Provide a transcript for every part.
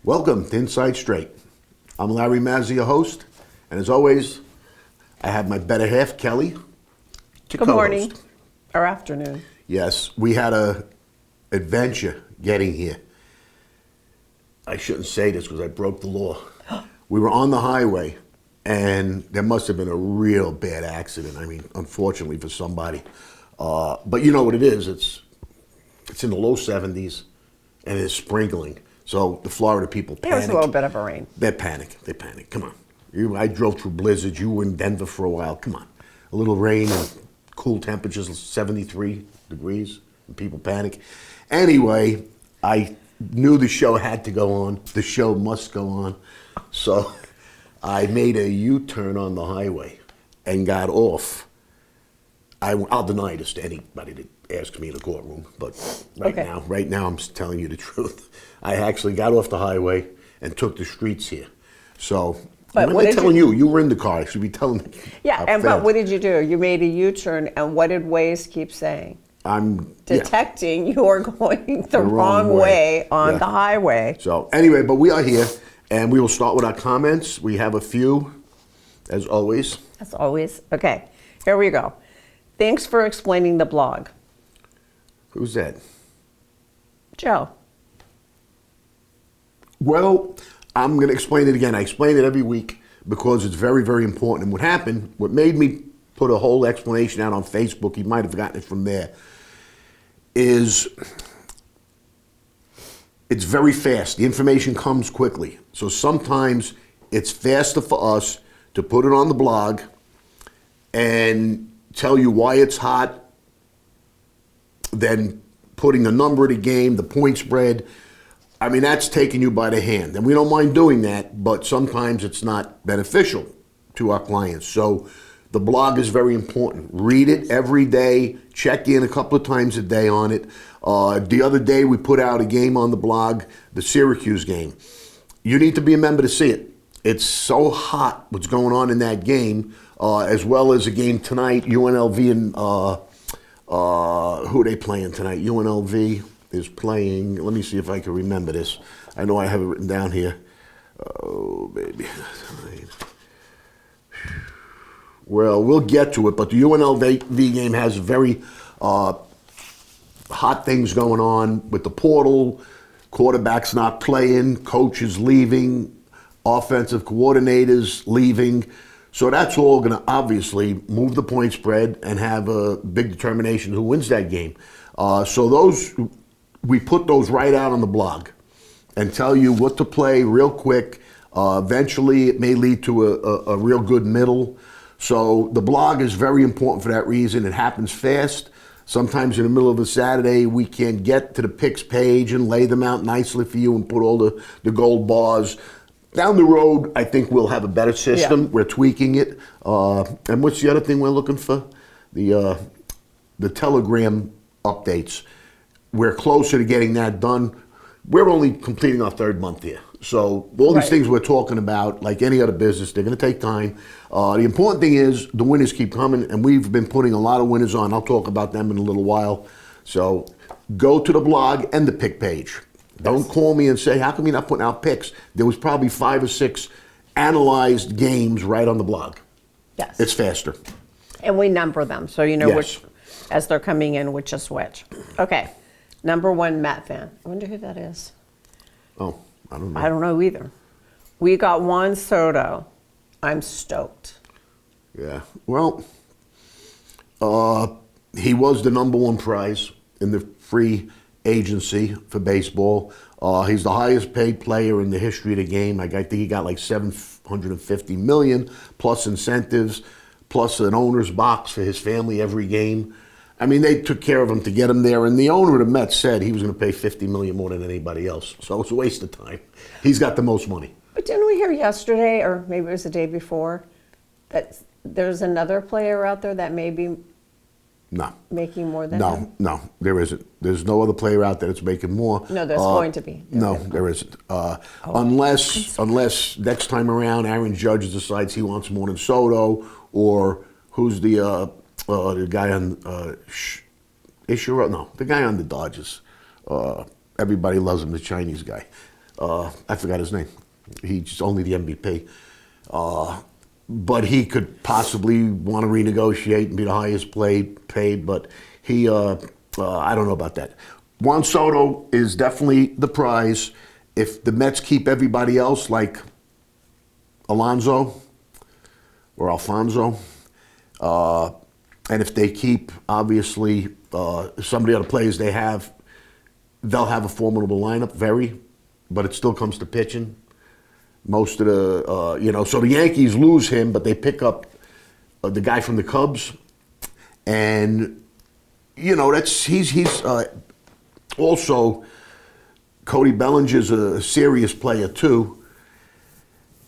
Welcome to Inside Straight. I'm Larry Mazza, your host, and as always, I have my better half, Kelly, to Good co-host. morning or afternoon. Yes, we had a adventure getting here. I shouldn't say this because I broke the law. We were on the highway, and there must have been a real bad accident. I mean, unfortunately for somebody. But you know what it is. It's in the low 70s, and it's sprinkling. So the Florida people panic. It was a little bit of a rain. They panic. Come on. I drove through blizzards. You were in Denver for a while. Come on. A little rain and cool temperatures, 73 degrees, and people panic. Anyway, I knew the show had to go on. The show must go on. So I made a U-turn on the highway and got off. I'll deny this to anybody that asks me in the courtroom, but right now I'm telling you the truth. I actually got off the highway and took the streets here. So But what what am I did telling you? You were in the car. I should be telling you. Yeah, but what did you do? You made a U-turn, and what did Waze keep saying? I'm Detecting you are going the wrong way on the highway. So anyway, but we are here, and we will start with our comments. We have a few, as always. As always. Okay, here we go. Thanks for explaining the blog. Who's that? Joe. Well, I'm going to explain it again. I explain it every week because it's very, very important. And what happened, what made me put a whole explanation out on Facebook, you might have gotten it from there, is it's very fast. The information comes quickly. So sometimes it's faster for us to put it on the blog and tell you why it's hot than putting a number of the game, the point spread. I mean, that's taking you by the hand. And we don't mind doing that, but sometimes it's not beneficial to our clients. So the blog is very important. Read it every day. Check in a couple of times a day on it. The other day we put out a game on the blog, the Syracuse game. You need to be a member to see it. It's so hot what's going on in that game, as well as a game tonight, UNLV and who are they playing tonight? UNLV is playing, let me see if I can remember this. I know I have it written down here. Oh, baby. Well, we'll get to it, but the UNLV game has very hot things going on with the portal, quarterbacks not playing, coaches leaving, offensive coordinators leaving. So that's all going to obviously move the point spread and have a big determination who wins that game. So we put those right out on the blog and tell you what to play real quick. Eventually, it may lead to a real good middle. So the blog is very important for that reason. It happens fast. Sometimes in the middle of a Saturday, we can get to the picks page and lay them out nicely for you and put all the gold bars. Down the road, I think we'll have a better system. Yeah. We're tweaking it. And what's the other thing we're looking for? The Telegram updates. We're closer to getting that done. We're only completing our third month here. So all these things we're talking about, like any other business, they're going to take time. The important thing is the winners keep coming, and we've been putting a lot of winners on. I'll talk about them in a little while. So go to the blog and the pick page. Don't call me and say, how come you're not putting out picks? There was probably 5 or 6 analyzed games right on the blog. Yes. It's faster. And we number them, so you know which, as they're coming in, which is which. Okay. Number 1 Met fan. I wonder who that is. Oh, I don't know. I don't know either. We got Juan Soto. I'm stoked. Yeah. Well, he was the number 1 prize in the free agency for baseball. He's the highest paid player in the history of the game. I think he got like $750 million plus incentives, plus an owner's box for his family every game. I mean, they took care of him to get him there, and the owner of the Mets said he was going to pay $50 million more than anybody else. So it's a waste of time. He's got the most money. But didn't we hear yesterday, or maybe it was the day before, that there's another player out there that may be making more than him? No, there isn't. There's no other player out there that's making more. No, there's going to be. No, there isn't. Unless next time around Aaron Judge decides he wants more than Soto, or who's the guy on Ishiro? No, the guy on the Dodgers. Everybody loves him, the Chinese guy. I forgot his name. He's only the MVP. But he could possibly want to renegotiate and be the highest paid. But he, I don't know about that. Juan Soto is definitely the prize. If the Mets keep everybody else like Alonso or Alfonso, and if they keep, obviously, some of the other players they have, they'll have a formidable lineup, but it still comes to pitching. Most of the, so the Yankees lose him, but they pick up the guy from the Cubs. And, he's also, Cody Bellinger's a serious player too.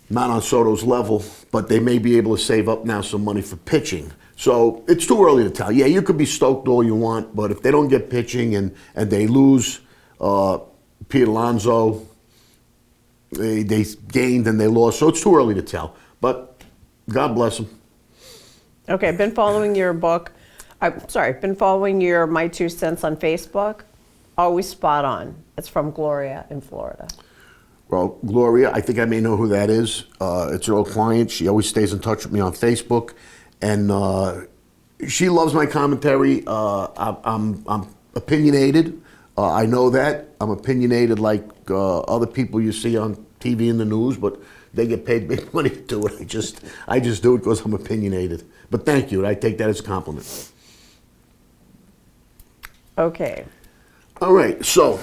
Not on Soto's level, but they may be able to save up now some money for pitching. So it's too early to tell. Yeah, you could be stoked all you want, but if they don't get pitching and they lose Pete Alonso, they gained and they lost. So it's too early to tell. But God bless them. Okay, been following your book. Been following your My Two Cents on Facebook. Always spot on. It's from Gloria in Florida. Well, Gloria, I think I may know who that is. It's an old client. She always stays in touch with me on Facebook. And she loves my commentary. I'm opinionated. I know that. I'm opinionated like other people you see on TV and the news, but they get paid big money to do it. I just do it because I'm opinionated. But thank you. I take that as a compliment. Okay. All right. So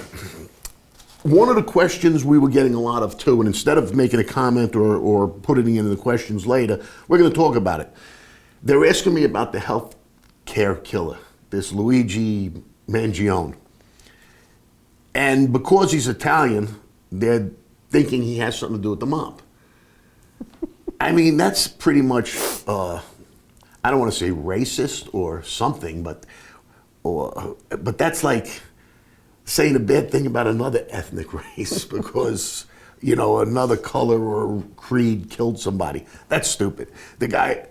one of the questions we were getting a lot of too, and instead of making a comment or putting it into the questions later, we're going to talk about it. They're asking me about the health care killer, this Luigi Mangione. And because he's Italian, they're thinking he has something to do with the mob. I mean, that's pretty much, I don't want to say racist or something, but that's like saying a bad thing about another ethnic race because, another color or creed killed somebody. That's stupid. The guy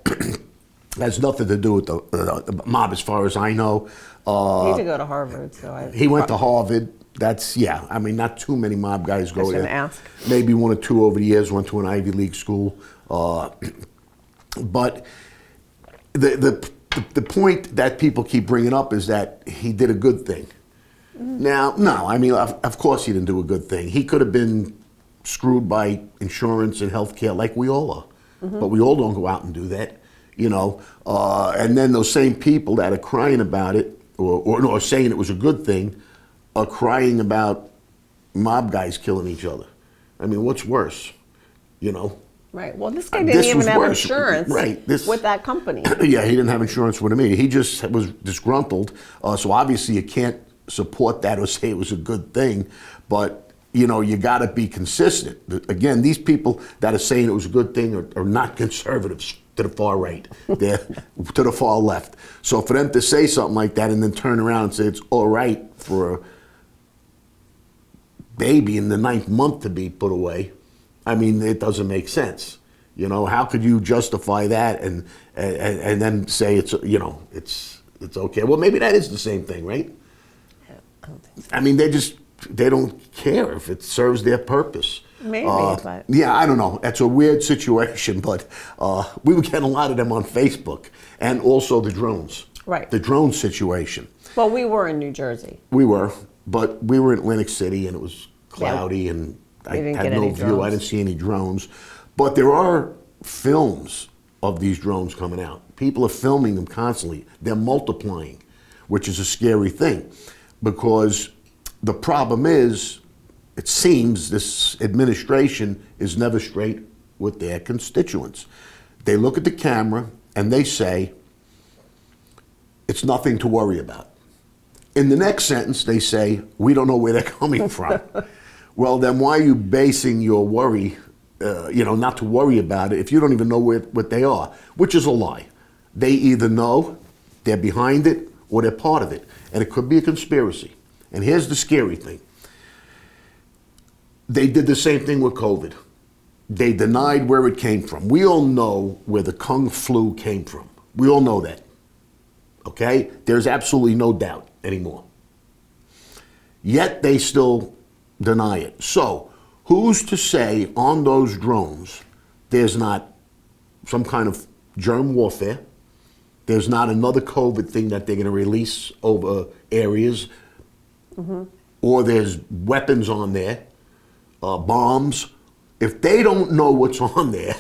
has nothing to do with the mob as far as I know. He did go to Harvard, he went to Harvard. Not too many mob guys go there. Ask. Maybe one or two over the years went to an Ivy League school. But the point that people keep bringing up is that he did a good thing. Now, no, of course he didn't do a good thing. He could have been screwed by insurance and health care like we all are. But we all don't go out and do that, And then those same people that are crying about it or saying it was a good thing are crying about mob guys killing each other. What's worse, Right. Well, this guy didn't even have insurance with that company. Yeah, he didn't have insurance with me. He just was disgruntled. So obviously you can't support that or say it was a good thing. But, you got to be consistent. Again, these people that are saying it was a good thing are not conservatives to the far right. They're to the far left. So for them to say something like that and then turn around and say it's all right for a baby in the 9th month to be put away, it doesn't make sense. How could you justify that and then say it's okay? Well, maybe that is the same thing, right? I don't think so. They don't care if it serves their purpose. Maybe, but yeah, I don't know. That's a weird situation, but we were getting a lot of them on Facebook, and also the drones. Right. The drone situation. Well, we were in New Jersey. We were, but we were in Atlantic City, and it was cloudy, and I had no view. Drones. I didn't see any drones. But there are films of these drones coming out. People are filming them constantly. They're multiplying, which is a scary thing, because the problem is, it seems this administration is never straight with their constituents. They look at the camera and they say, it's nothing to worry about. In the next sentence, they say, we don't know where they're coming from. Well, then why are you basing your worry, not to worry about it, if you don't even know what they are, which is a lie. They either know, they're behind it, or they're part of it. And it could be a conspiracy. And here's the scary thing. They did the same thing with COVID. They denied where it came from. We all know where the Kung flu came from. We all know that. Okay? There's absolutely no doubt. anymore. Yet they still deny it. So Who's to say on those drones there's not some kind of germ warfare? There's not another COVID thing that they're going to release over areas, or there's weapons on there, bombs. If they don't know what's on there,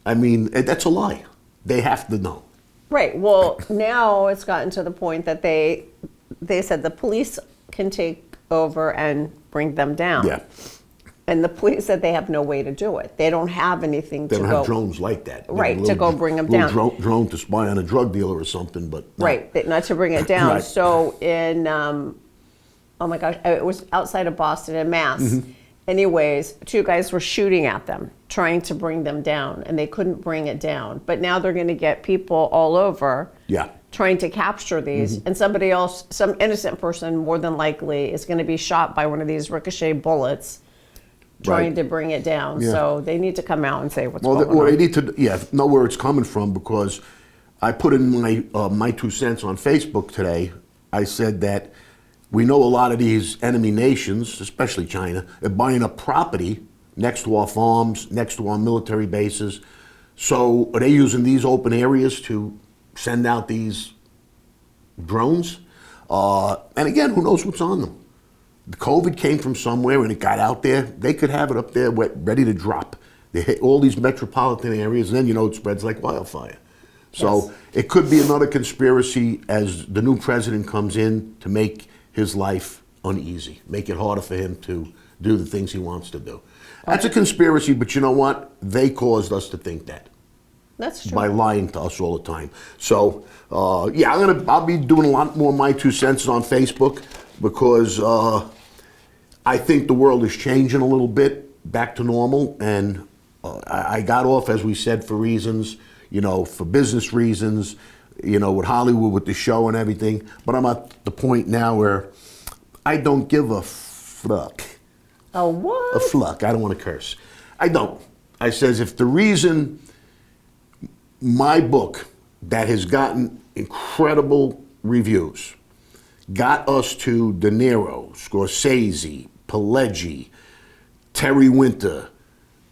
I mean, that's a lie. They have to know. Right. Well, now it's gotten to the point that they said the police can take over and bring them down. Yeah. And the police said they have no way to do it. They don't have anything They to don't go. have drones like that. Right, to go bring them down. Drone to spy on a drug dealer or something, but no. Right, not to bring it down. Right. So in, oh my gosh, it was outside of Boston in Mass. Mm-hmm. Anyways, two guys were shooting at them, trying to bring them down, and they couldn't bring it down. But now they're going to get people all over Yeah. trying to capture these, and somebody else, some innocent person more than likely, is going to be shot by one of these ricochet bullets trying Right. to bring it down. Yeah. So they need to come out and say what's Well, going on. they need to, know where it's coming from, because I put in my 2 cents on Facebook today. I said that we know a lot of these enemy nations, especially China, are buying up property next to our farms, next to our military bases. So are they using these open areas to send out these drones? And again, who knows what's on them? The COVID came from somewhere and it got out there. They could have it up there ready to drop. They hit all these metropolitan areas, and then it spreads like wildfire. So Yes. it could be another conspiracy as the new president comes in to make his life uneasy, make it harder for him to do the things he wants to do. That's a conspiracy, but you know what? They caused us to think that That's true. by lying to us all the time. So yeah, I'll be doing a lot more of my 2 cents on Facebook, because I think the world is changing a little bit back to normal, and I got off, as we said, for reasons, for business reasons, with Hollywood, with the show and everything. But I'm at the point now where I don't give a fuck. A what? A fluck. I don't want to curse. I don't. I says, if the reason my book, that has gotten incredible reviews, got us to De Niro, Scorsese, Pileggi, Terry Winter,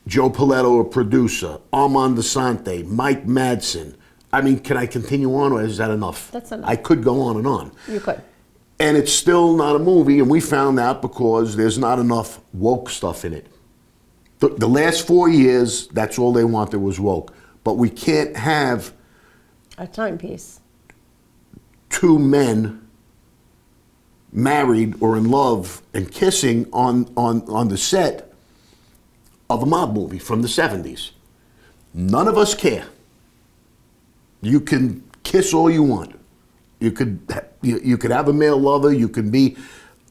Joe Paletto, a producer, Armand DeSante, Mike Madsen. I mean, can I continue on, or is that enough? That's enough. I could go on and on. You could. And it's still not a movie, and we found out because there's not enough woke stuff in it. The last 4 years, that's all they wanted was woke. But we can't have A timepiece. 2 men married or in love and kissing on the set of a mob movie from the 70s. None of us care. You can kiss all you want. You could have a male lover. You can be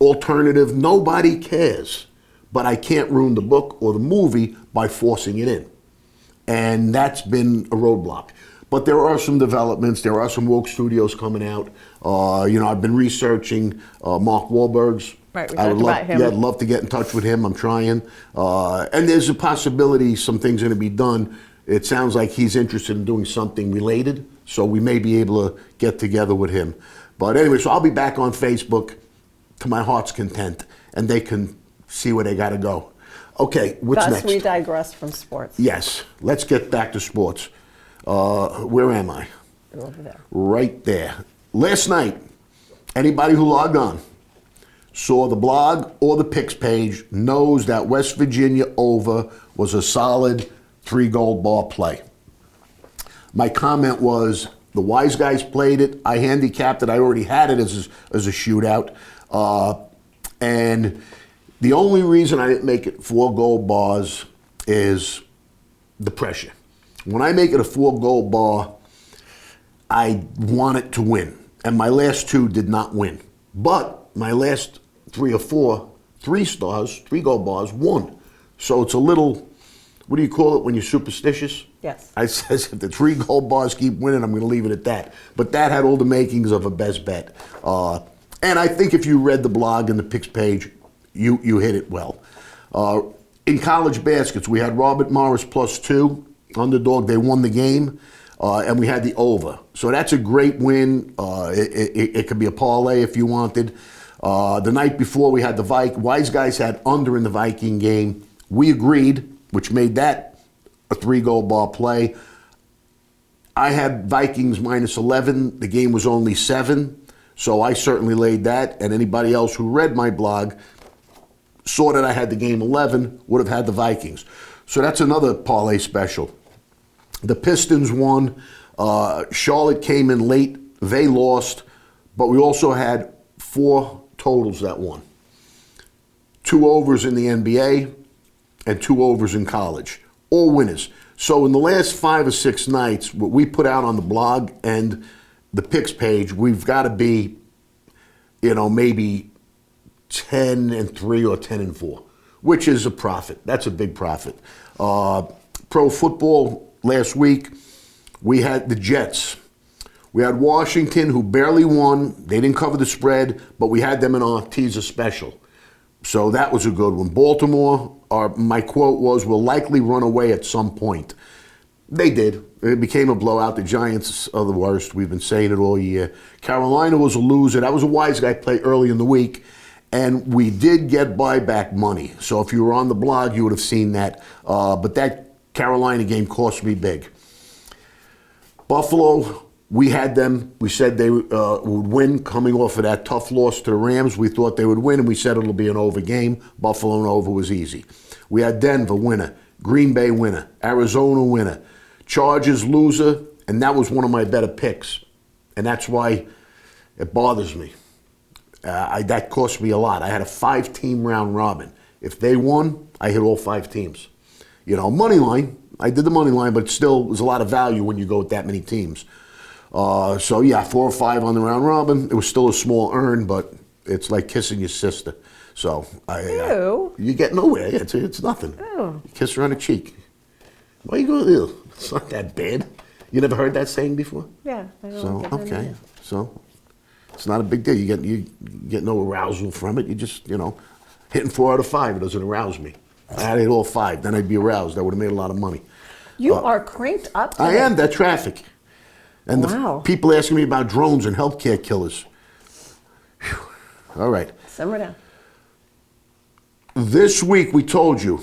alternative. Nobody cares. But I can't ruin the book or the movie by forcing it in. And that's been a roadblock. But there are some developments. There are some woke studios coming out. I've been researching Mark Wahlberg's. Right, we I would talked love, about him. Yeah, I'd love to get in touch with him. I'm trying. And there's a possibility some things are going to be done. It sounds like he's interested in doing something related, so we may be able to get together with him. But anyway, so I'll be back on Facebook to my heart's content, and they can see where they got to go. Okay, what's Thus, next? we digress from sports. Yes, let's get back to sports. Where am I? You're over there. Right there. Last night, anybody who logged on saw the blog or the picks page knows that West Virginia over was a solid 3 gold bar play. My comment was, the wise guys played it. I handicapped it. I already had it as a shootout. And the only reason I didn't make it 4 gold bars is the pressure. When I make it a 4 gold bar, I want it to win. And my last 2 did not win. But my last 3 or 4, 3 stars, 3 gold bars, won. So it's a little, what do you call it when you're superstitious? Yes. I says, if the 3 gold bars keep winning, I'm going to leave it at that. But that had all the makings of a best bet. And I think if you read the blog and the picks page, you hit it well. In college baskets, we had Robert Morris +2, underdog. They won the game, and we had the over. So that's a great win. It could be a parlay if you wanted. The night before, we had the Wise Guys had under in the Viking game. We agreed, which made that a 3-goal ball play. I had Vikings minus 11. The game was only 7, so I certainly laid that. And anybody else who read my blog saw that I had the game 11 would have had the Vikings. So that's another parlay special. The Pistons won. Charlotte came in late. They lost. But we also had 4 totals that won. 2 overs in the NBA and 2 overs in college. All winners. So in the last 5 or 6 nights, what we put out on the blog and the picks page, we've got to be, maybe 10-3 or 10-4, which is a profit. That's a big profit. Pro football last week, we had the Jets. We had Washington, who barely won. They didn't cover the spread, but we had them in our teaser special. So that was a good one. Baltimore, my quote was, will likely run away at some point. They did. It became a blowout. The Giants are the worst. We've been saying it all year. Carolina was a loser. That was a Wise Guy play early in the week. And we did get buyback money. So if you were on the blog, you would have seen that. But that Carolina game cost me big. Buffalo, we had them. We said they would win coming off of that tough loss to the Rams. We thought they would win, and we said it'll be an over game. Buffalo and over was easy. We had Denver winner, Green Bay winner, Arizona winner, Chargers loser, and that was one of my better picks. And that's why it bothers me. That cost me a lot. I had a 5-team round robin. If they won, I hit all 5 teams. Money line, I did the money line, but still was a lot of value when you go with that many teams. 4 or 5 on the round robin. It was still a small earn, but it's like kissing your sister. So you get nowhere. It's nothing. Ew. You kiss her on the cheek. Why you going? Ew. It's not that bad. You never heard that saying before? Yeah. I don't So like it okay. anymore. So it's not a big deal. You get no arousal from it. You just hitting 4 out of 5. It doesn't arouse me. I had to hit all 5. Then I'd be aroused. I would have made a lot of money. You are cranked up today. I am. That traffic. And Wow. the people asking me about drones and healthcare killers. Whew. All right. Simmer down. This week we told you,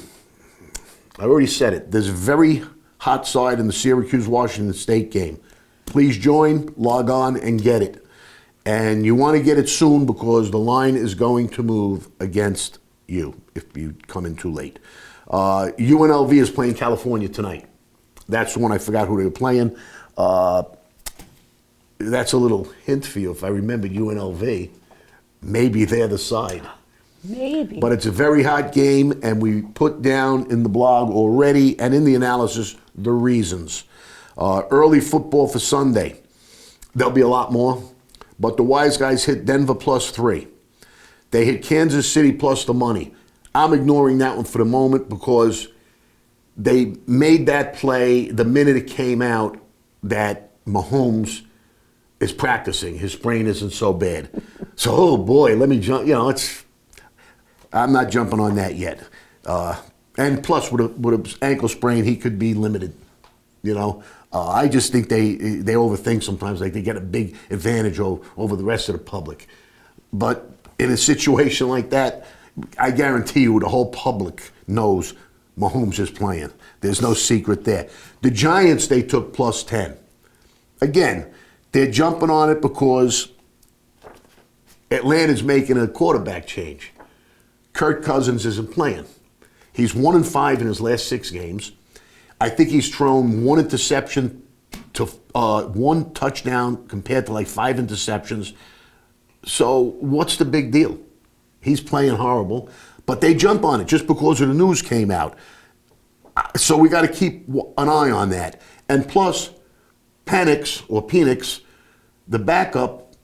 I already said it, there's a very hot side in the Syracuse-Washington State game. Please join, log on, and get it. And you want to get it soon because the line is going to move against you if you come in too late. UNLV is playing California tonight. That's the one I forgot who they were playing. That's a little hint for you. If I remembered UNLV, maybe they're the side. Maybe. But it's a very hot game, and we put down in the blog already and in the analysis the reasons. Early football for Sunday. There'll be a lot more, but the Wise Guys hit Denver +3. They hit Kansas City plus the money. I'm ignoring that one for the moment because they made that play the minute it came out that Mahomes is practicing. His sprain isn't so bad. So, oh boy, let me jump. I'm not jumping on that yet. And plus, with an ankle sprain, he could be limited. I just think they overthink sometimes. Like they get a big advantage over the rest of the public. But in a situation like that, I guarantee you the whole public knows Mahomes is playing. There's no secret there. The Giants, they took +10. Again, they're jumping on it because Atlanta's making a quarterback change. Kirk Cousins isn't playing. He's 1-5 in his last 6 games. I think he's thrown 1 interception to 1 touchdown compared to like 5 interceptions. So what's the big deal? He's playing horrible, but they jump on it just because of the news came out. So we got to keep an eye on that. And plus, Penix, the backup,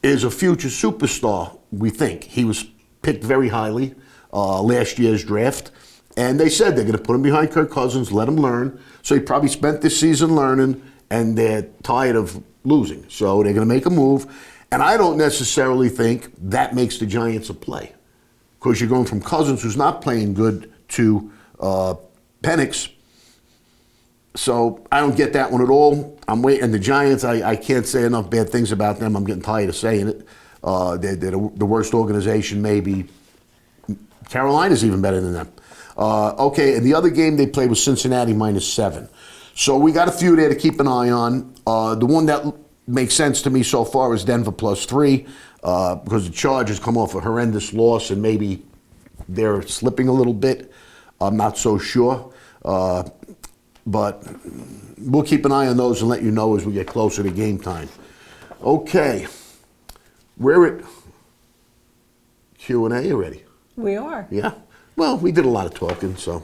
is a future superstar, we think. He was picked very highly last year's draft. And they said they're going to put him behind Kirk Cousins, let him learn. So he probably spent this season learning, and they're tired of losing. So they're going to make a move. And I don't necessarily think that makes the Giants a play. Because you're going from Cousins, who's not playing good, to Penix. So I don't get that one at all. I'm waiting. And the Giants, I can't say enough bad things about them. I'm getting tired of saying it. They're the worst organization, maybe. Carolina's even better than them. Okay, and the other game they played was Cincinnati -7. So we got a few there to keep an eye on. The one that makes sense to me so far is Denver +3 because the Chargers come off a horrendous loss and maybe they're slipping a little bit. I'm not so sure. But we'll keep an eye on those and let you know as we get closer to game time. Okay. We're at Q&A already. We are. Yeah. Well, we did a lot of talking, so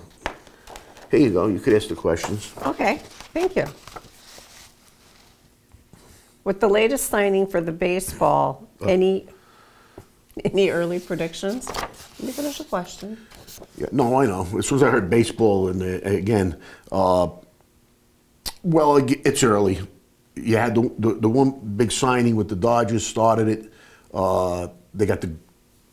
here you go. You could ask the questions. Okay, thank you. With the latest signing for the baseball, any early predictions? Let me finish the question. Yeah, no, I know. As soon as I heard baseball, and again, well, it's early. You had the one big signing with the Dodgers started it. They got the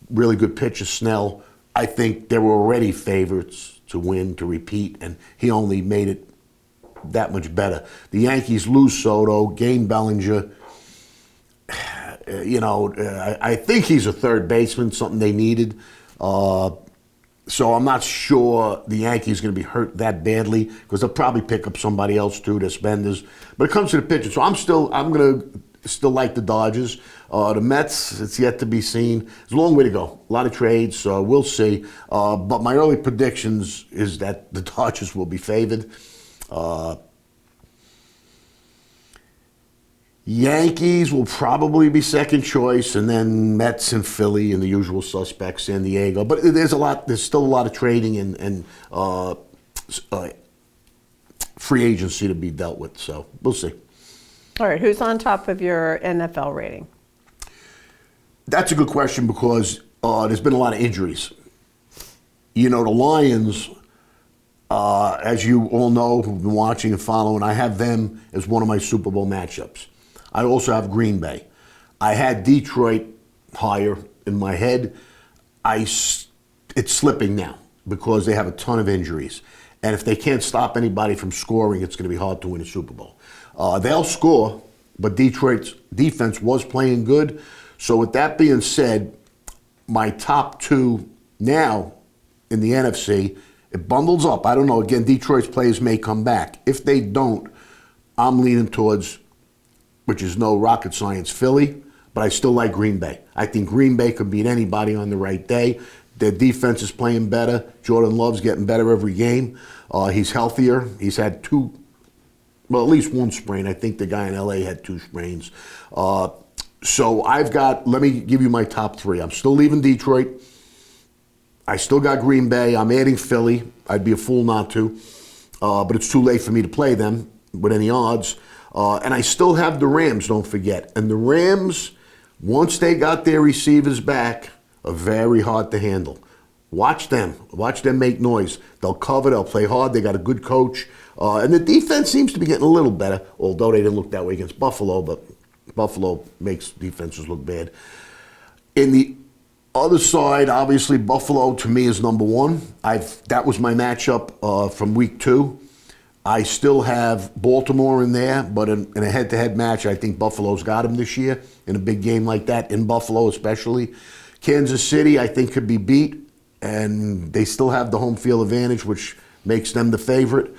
really good pitcher, Snell. I think they were already favorites to win, to repeat, and he only made it that much better. The Yankees lose Soto, gain Bellinger. I think he's a third baseman, something they needed. So I'm not sure the Yankees are going to be hurt that badly because they'll probably pick up somebody else too, the spenders. But it comes to the pitcher, so I'm going to still like the Dodgers. The Mets, it's yet to be seen. There's a long way to go. A lot of trades, so we'll see. But my early predictions is that the Dodgers will be favored. Yankees will probably be second choice, and then Mets and Philly and the usual suspects, San Diego. But there's still a lot of trading and free agency to be dealt with, so we'll see. All right, who's on top of your NFL rating? That's a good question because there's been a lot of injuries. The Lions, as you all know, who've been watching and following, I have them as one of my Super Bowl matchups. I also have Green Bay. I had Detroit higher in my head. It's slipping now because they have a ton of injuries. And if they can't stop anybody from scoring, it's going to be hard to win a Super Bowl. They'll score, but Detroit's defense was playing good. So with that being said, my top two now in the NFC, it bundles up. I don't know. Again, Detroit's players may come back. If they don't, I'm leaning towards, which is no rocket science, Philly, but I still like Green Bay. I think Green Bay could beat anybody on the right day. Their defense is playing better. Jordan Love's getting better every game. He's healthier. He's had at least one sprain. I think the guy in L.A. had 2 sprains. So let me give you my top 3. I'm still leaving Detroit. I still got Green Bay. I'm adding Philly. I'd be a fool not to. But it's too late for me to play them with any odds. And I still have the Rams, don't forget. And the Rams, once they got their receivers back, are very hard to handle. Watch them. Watch them make noise. They'll cover. They'll play hard. They got a good coach. And the defense seems to be getting a little better, although they didn't look that way against Buffalo, but Buffalo makes defenses look bad. In the other side, obviously, Buffalo to me is number 1. That was my matchup from week 2. I still have Baltimore in there, but in a head-to-head match, I think Buffalo's got him this year in a big game like that, in Buffalo especially. Kansas City, I think, could be beat, and they still have the home field advantage, which makes them the favorite.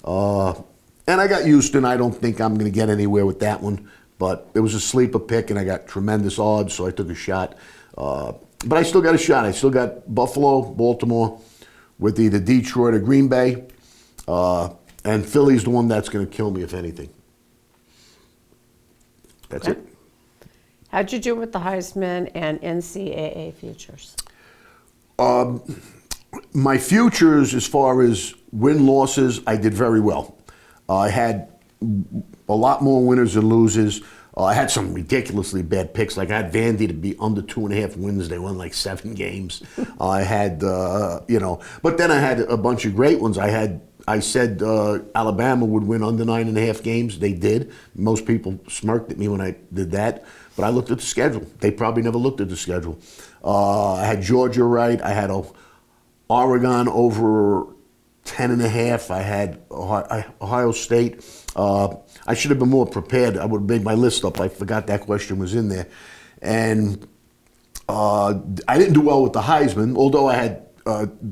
And I got Houston. I don't think I'm going to get anywhere with that one, but it was a sleeper pick, and I got tremendous odds, so I took a shot. But I still got a shot. I still got Buffalo, Baltimore, with either Detroit or Green Bay. And Philly's the one that's going to kill me, if anything. That's it. How'd you do with the Heisman and NCAA futures? My futures, as far as win-losses, I did very well. I had a lot more winners than losers. I had some ridiculously bad picks. Like I had Vandy to be under 2.5 wins. They won like 7 games. I had, but then I had a bunch of great ones. I said Alabama would win under 9.5 games. They did. Most people smirked at me when I did that. But I looked at the schedule. They probably never looked at the schedule. I had Georgia right. I had Oregon over 10.5. I had Ohio State. I should have been more prepared. I would have made my list up. I forgot that question was in there. And I didn't do well with the Heisman, although I had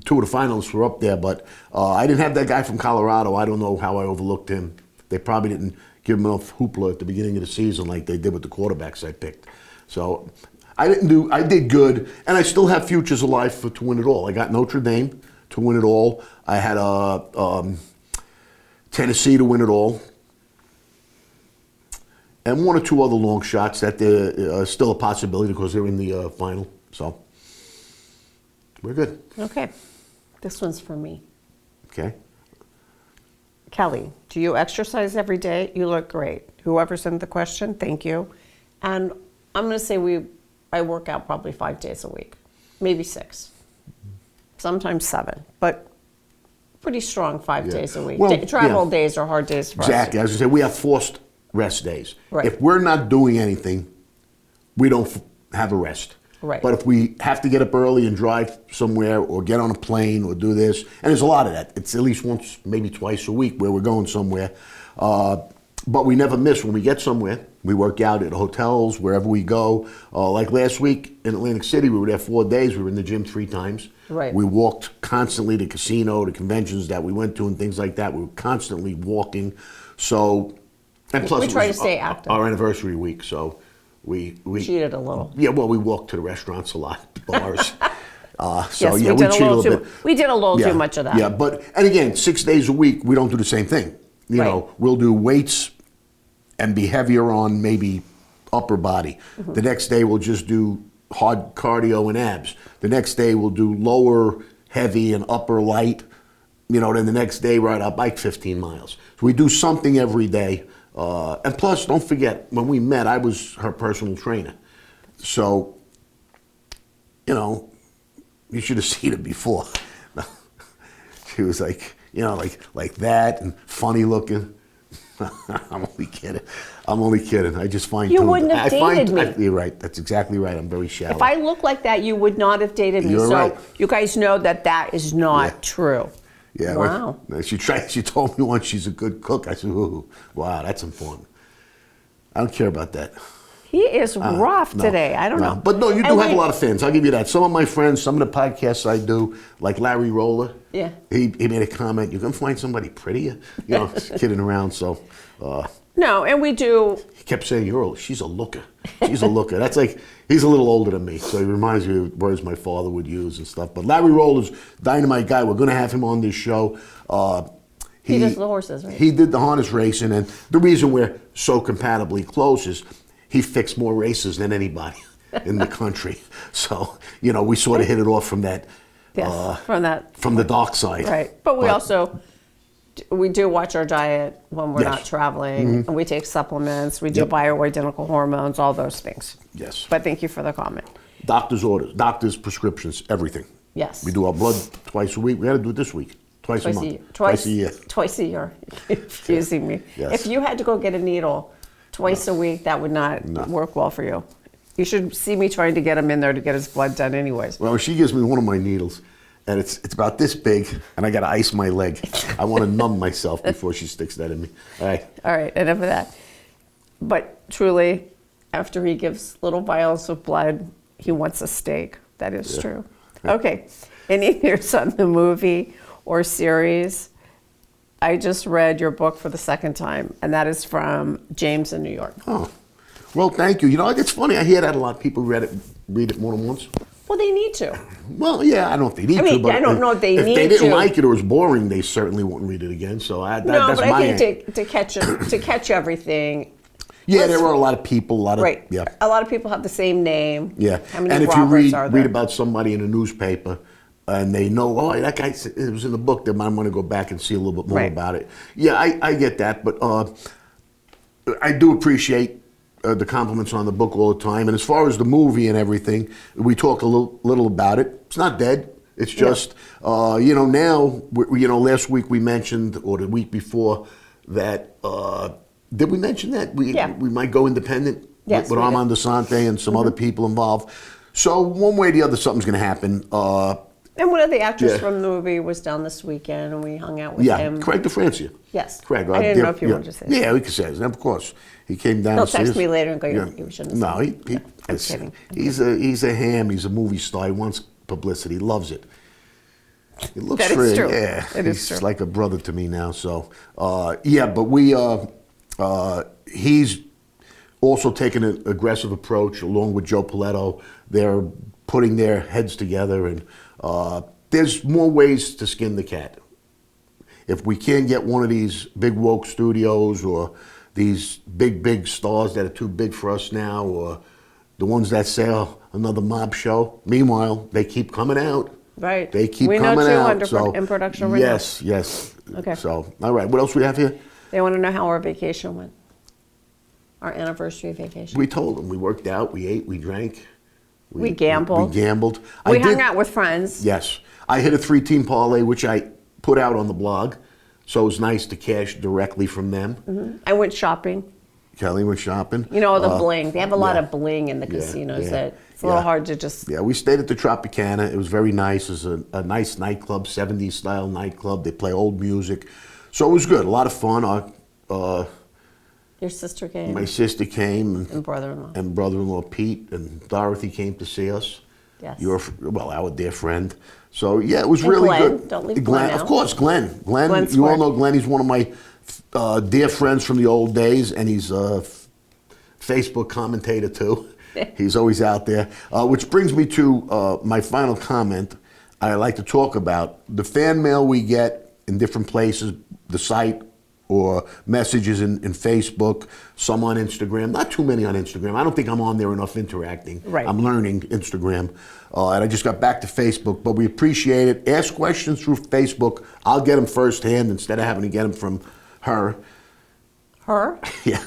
two of the finalists were up there, but I didn't have that guy from Colorado. I don't know how I overlooked him. They probably didn't give him enough hoopla at the beginning of the season like they did with the quarterbacks I picked. So I did good, and I still have futures alive to win it all. I got Notre Dame to win it all. I had Tennessee to win it all. And one or two other long shots that they're still a possibility because they're in the final. So we're good. Okay. This one's for me. Okay. Kelly, do you exercise every day? You look great. Whoever sent the question, thank you. And I'm going to say I work out probably 5 days a week, maybe 6, sometimes 7, but pretty strong 5 days a week. Well, Travel days are hard days for us. Exactly. As I said, we have forced rest days. Right. If we're not doing anything, we don't have a rest. Right. But if we have to get up early and drive somewhere or get on a plane or do this, and there's a lot of that. It's at least once, maybe twice a week where we're going somewhere. But we never miss when we get somewhere. We work out at hotels, wherever we go. Like last week in Atlantic City, we were there 4 days. We were in the gym 3 times. Right. We walked constantly to casino, to conventions that we went to and things like that. We were constantly walking. So, and plus We it try was to stay active. our anniversary week, so we Cheated a little. Yeah, well, we walked to the restaurants a lot, bars. Yes, yeah, we did a cheated little too. bit. We did a little Yeah, too much of that. Yeah, and again, 6 days a week, we don't do the same thing. You Right. know, we'll do weights and be heavier on maybe upper body. Mm-hmm. The next day we'll just do hard cardio and abs. The next day we'll do lower heavy and upper light. You know, then the next day ride our bike 15 miles. So we do something every day. And plus, don't forget, when we met, I was her personal trainer. So, you know, you should have seen it before. She was like, you know, like that and funny looking. I'm only kidding. I just find You wouldn't have dated me. You're right. That's exactly right. I'm very shallow. If I look like that, you would not have dated me. You're so right. you guys know that is not true. Yeah. Wow. She told me once she's a good cook. I said, ooh, wow, that's important. I don't care about that. He is rough No, today. I don't know. But no, you do And have a lot of fans. I'll give you that. Some of my friends, some of the podcasts I do, like Larry Roller. Yeah. He made a comment. You can find somebody prettier. You know, kidding around. So. No, and we do. He kept saying, she's a looker. She's a looker. That's like, he's a little older than me, so he reminds me of words my father would use and stuff. But Larry Roller's dynamite guy. We're going to have him on this show. He does the horses, right? He did the harness racing, and the reason we're so compatibly close is he fixed more races than anybody in the country. So, you know, we sort of hit it off from that. Yes, from the dark side. Right. But we also, we do watch our diet when we're not traveling, and we take supplements, we do bioidentical hormones, all those things. Yes. But thank you for the comment. Doctor's orders, doctor's prescriptions, everything. Yes. We do our blood twice a week. We got to do it this week. Twice a month. Twice a year. Twice a year. You're confusing me. Yes. If you had to go get a needle twice a week, that would not work well for you. You should see me trying to get him in there to get his blood done anyways. Well, she gives me one of my needles, and it's about this big, and I got to ice my leg. I want to numb myself before she sticks that in me. All right. All right, enough of that. But truly, after he gives little vials of blood, he wants a steak. That is true. Okay. Any news on the movie or series? I just read your book for the second time, and that is from James in New York. Oh, well, thank you. You know, it's funny. I hear that a lot. People read it more than once. Well, they need to. Well, yeah, I don't know if they need to. But I don't know if they need to. If they didn't like it or it was boring, they certainly wouldn't read it again. So that's No, but my I think to catch everything. Yeah, there were a lot of people. Right. Yeah. A lot of people have the same name. Yeah. How many And if Roberts you are there? read about somebody in a newspaper and they know, oh, that guy, it was in the book, then I'm going to go back and see a little bit more about it. Yeah, I get that. But I do appreciate the compliments on the book all the time. And as far as the movie and everything, we talk a little about it. It's not dead. It's just, you know, now, last week we mentioned, or the week before, that, did we mention that? We might go independent with Armand DeSante and some other people involved. So one way or the other, something's going to happen. And one of the actors Yeah. from the movie was down this weekend, and we hung out with Yeah, him. Craig DeFrancia. Yes. Craig. I didn't know if you wanted to say that. Yeah, we could say his name, of course. He came down He'll to see text us. me later and go, Yeah. "You shouldn't have No, said that." I'm listen, kidding. he's a ham. He's a movie star. He wants publicity. He loves it. He looks That is for it. true. Yeah, It is he's true. like a brother to me now. So, yeah, but he's also taken an aggressive approach along with Joe Paletto. They're putting their heads together, and there's more ways to skin the cat. If we can't get one of these big woke studios or these big stars that are too big for us now, or the ones that say, oh, another mob show. Meanwhile, they keep coming out. Right. They keep We know coming two out. under in production right now. Yes. Okay. So, all right. What else we have here? They want to know how our vacation went. Our anniversary vacation. We told them we worked out, we ate, we drank. We gambled. We gambled. We hung out with friends. Yes. I hit a 3-team parlay, which I put out on the blog. So it was nice to cash directly from them. I went shopping. Kelly went shopping. You know, the bling. They have a lot yeah. of bling in the casinos yeah. that it's a little Yeah. hard to just. Yeah, we stayed at the Tropicana. It was very nice. It was a nice nightclub, 70s style nightclub. They play old music. So it was good. A lot of fun. Your sister came. My sister came. And brother-in-law. And brother-in-law Pete and Dorothy came to see us. Yes. Our dear friend. So yeah, it was And really Glenn. good. Don't leave Glenn out. Of course, Glenn. Glenn's You all smart. know Glenn. He's one of my dear friends from the old days, and he's a Facebook commentator too. He's always out there. Which brings me to my final comment. I like to talk about the fan mail we get in different places, the site, or messages in Facebook, some on Instagram. Not too many on Instagram. I don't think I'm on there enough interacting. Right. I'm learning Instagram. And I just got back to Facebook, but we appreciate it. Ask questions through Facebook. I'll get them firsthand instead of having to get them from her. Her? Yeah.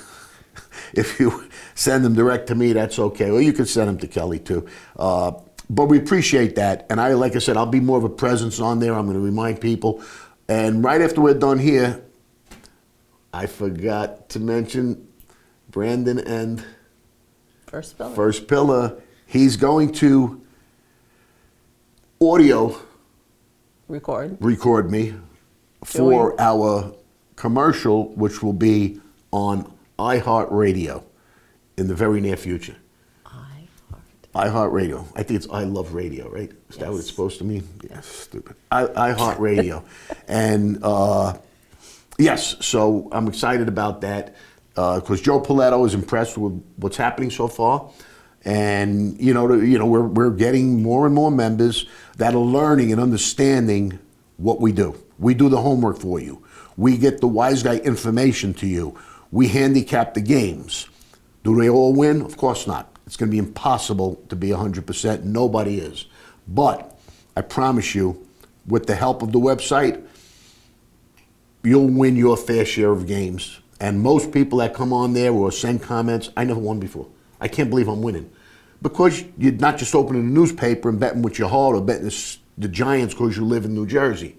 If you send them direct to me, that's okay. Or you can send them to Kelly too. But we appreciate that. And like I said, I'll be more of a presence on there. I'm going to remind people. And right after we're done here, I forgot to mention Brandon and First Pillar. He's going to audio record me for our commercial, which will be on iHeartRadio in the very near future. iHeartRadio. I think it's I Love Radio, right? Is that what it's supposed to mean? Yeah, stupid. iHeartRadio. And yes, so I'm excited about that because Joe Paletto is impressed with what's happening so far. And, we're getting more and more members that are learning and understanding what we do. We do the homework for you. We get the wise guy information to you. We handicap the games. Do they all win? Of course not. It's going to be impossible to be 100%. Nobody is. But I promise you, with the help of the website, you'll win your fair share of games. And most people that come on there or send comments, I never won before. I can't believe I'm winning. Because you're not just opening a newspaper and betting with your heart or betting the Giants because you live in New Jersey.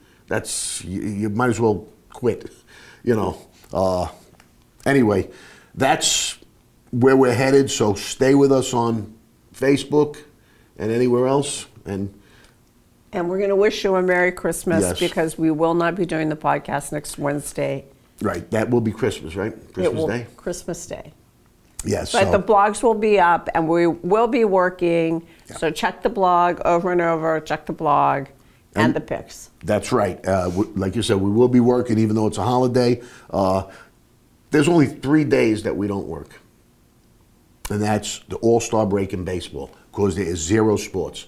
You might as well quit, Anyway, that's where we're headed. So stay with us on Facebook and anywhere else. And we're going to wish you a Merry Christmas Yes. because we will not be doing the podcast next Wednesday. right, that will be Christmas, right? Day? Christmas Day. Yes. But so- the blogs will be up and we will be working. Yeah. So check the blog over and over, check the blog and the pics. That's right. Like you said, we will be working even though it's a holiday. There's only 3 days that we don't work. And that's the All-Star break in baseball because there is 0 sports.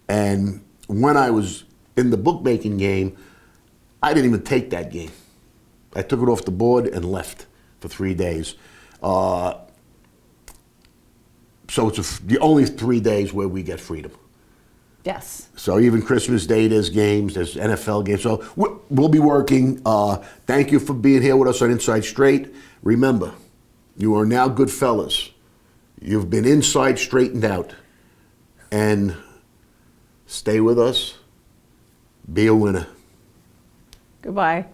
And when I was in the bookmaking game, I didn't even take that game. I took it off the board and left for 3 days. So it's the only 3 days where we get freedom. Yes. So even Christmas Day, there's games, there's NFL games. So we'll be working. Thank you for being here with us on Inside Straight. Remember, you are now good fellas. You've been inside straightened out. And stay with us. Be a winner. Goodbye.